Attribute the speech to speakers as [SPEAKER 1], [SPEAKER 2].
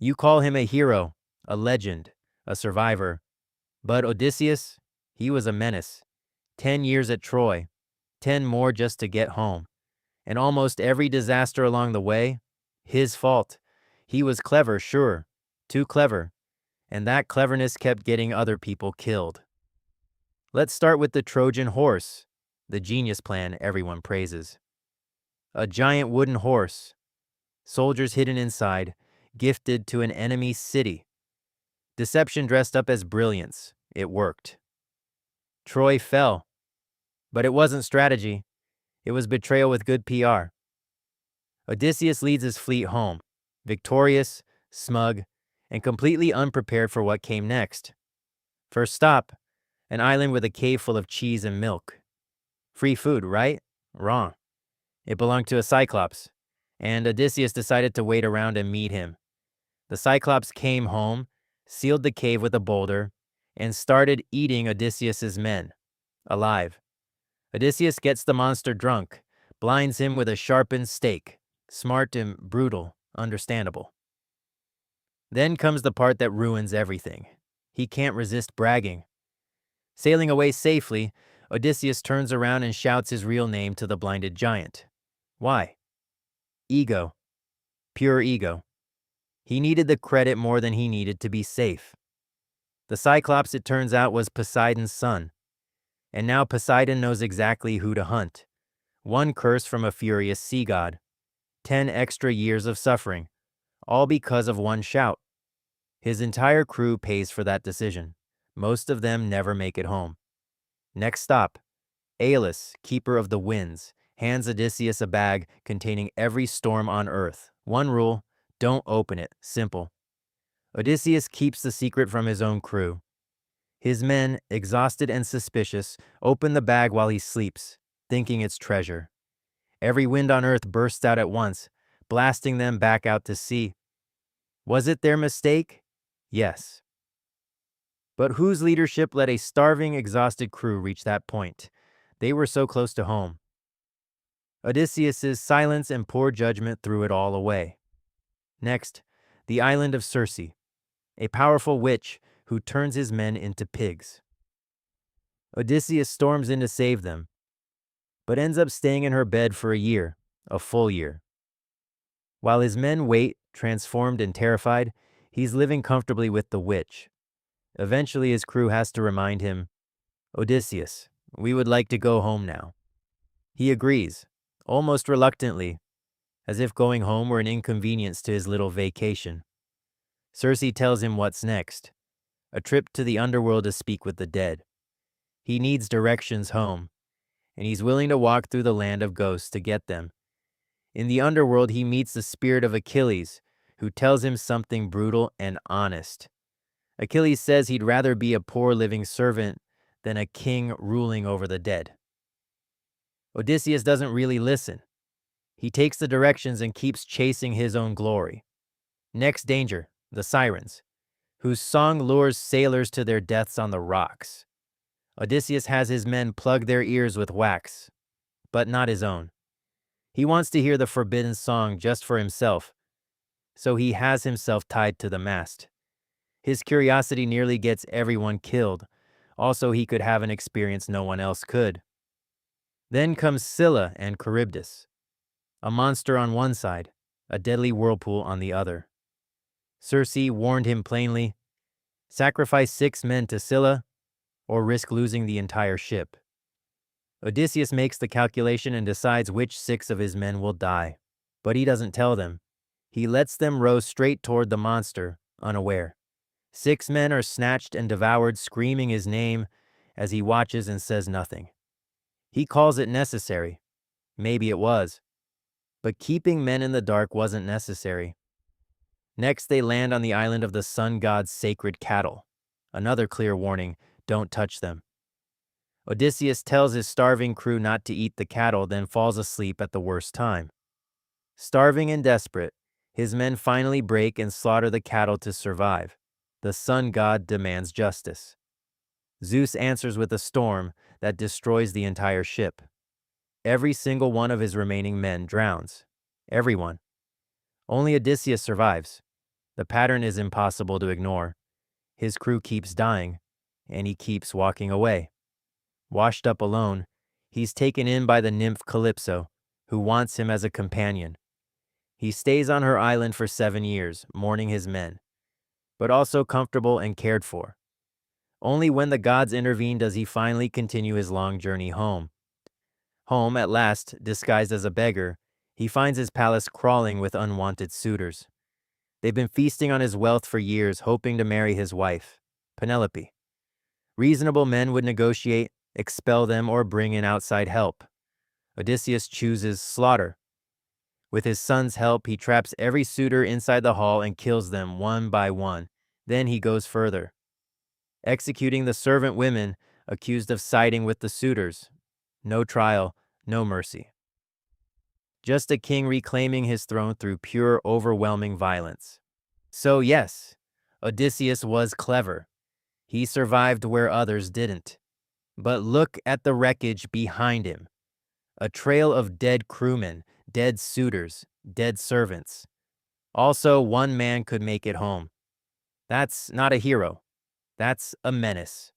[SPEAKER 1] You call him a hero, a legend, a survivor. But Odysseus, he was a menace. 10 years at Troy, 10 more just to get home. And almost every disaster along the way, his fault. He was clever, sure, too clever, and that cleverness kept getting other people killed. Let's start with the Trojan horse, the genius plan everyone praises. A giant wooden horse, soldiers hidden inside, gifted to an enemy city. Deception dressed up as brilliance. It worked. Troy fell, but it wasn't strategy. It was betrayal with good PR. Odysseus leads his fleet home, victorious, smug, and completely unprepared for what came next. First stop, an island with a cave full of cheese and milk. Free food, right? Wrong. It belonged to a Cyclops, and Odysseus decided to wait around and meet him. The Cyclops came home, sealed the cave with a boulder, and started eating Odysseus's men, alive. Odysseus gets the monster drunk, blinds him with a sharpened stake. Smart and brutal, understandable. Then comes the part that ruins everything. He can't resist bragging. Sailing away safely, Odysseus turns around and shouts his real name to the blinded giant. Why? Ego. Pure ego. He needed the credit more than he needed to be safe. The Cyclops, it turns out, was Poseidon's son. And now Poseidon knows exactly who to hunt. One curse from a furious sea god. 10 extra years of suffering, all because of one shout. His entire crew pays for that decision. Most of them never make it home. Next stop, Aeolus, keeper of the winds, hands Odysseus a bag containing every storm on earth. One rule, don't open it. Simple. Odysseus keeps the secret from his own crew. His men, exhausted and suspicious, open the bag while he sleeps, thinking it's treasure. Every wind on earth bursts out at once, blasting them back out to sea. Was it their mistake? Yes. But whose leadership let a starving, exhausted crew reach that point? They were so close to home. Odysseus's silence and poor judgment threw it all away. Next, the island of Circe, a powerful witch who turns his men into pigs. Odysseus storms in to save them, but ends up staying in her bed for a full year. While his men wait, transformed and terrified, he's living comfortably with the witch. Eventually his crew has to remind him, Odysseus, we would like to go home now. He agrees, almost reluctantly, as if going home were an inconvenience to his little vacation. Circe tells him what's next, a trip to the underworld to speak with the dead. He needs directions home, and he's willing to walk through the land of ghosts to get them. In the underworld, he meets the spirit of Achilles, who tells him something brutal and honest. Achilles says he'd rather be a poor living servant than a king ruling over the dead. Odysseus doesn't really listen. He takes the directions and keeps chasing his own glory. Next danger, the Sirens, whose song lures sailors to their deaths on the rocks. Odysseus has his men plug their ears with wax, but not his own. He wants to hear the forbidden song just for himself, so he has himself tied to the mast. His curiosity nearly gets everyone killed. Also, he could have an experience no one else could. Then comes Scylla and Charybdis, a monster on one side, a deadly whirlpool on the other. Circe warned him plainly, sacrifice 6 men to Scylla, or risk losing the entire ship. Odysseus makes the calculation and decides which 6 of his men will die. But he doesn't tell them. He lets them row straight toward the monster, unaware. 6 men are snatched and devoured, screaming his name as he watches and says nothing. He calls it necessary. Maybe it was. But keeping men in the dark wasn't necessary. Next, they land on the island of the sun god's sacred cattle. Another clear warning, don't touch them. Odysseus tells his starving crew not to eat the cattle, then falls asleep at the worst time. Starving and desperate, his men finally break and slaughter the cattle to survive. The sun god demands justice. Zeus answers with a storm that destroys the entire ship. Every single one of his remaining men drowns. Everyone. Only Odysseus survives. The pattern is impossible to ignore. His crew keeps dying, and he keeps walking away. Washed up alone, he's taken in by the nymph Calypso, who wants him as a companion. He stays on her island for 7 years, mourning his men, but also comfortable and cared for. Only when the gods intervene does he finally continue his long journey home. Home, at last, disguised as a beggar, he finds his palace crawling with unwanted suitors. They've been feasting on his wealth for years, hoping to marry his wife, Penelope. Reasonable men would negotiate, expel them, or bring in outside help. Odysseus chooses slaughter. With his son's help, he traps every suitor inside the hall and kills them one by one. Then he goes further, executing the servant women accused of siding with the suitors. No trial, no mercy. Just a king reclaiming his throne through pure, overwhelming violence. So yes, Odysseus was clever. He survived where others didn't. But look at the wreckage behind him. A trail of dead crewmen, dead suitors, dead servants. Also, one man could make it home. That's not a hero. That's a menace.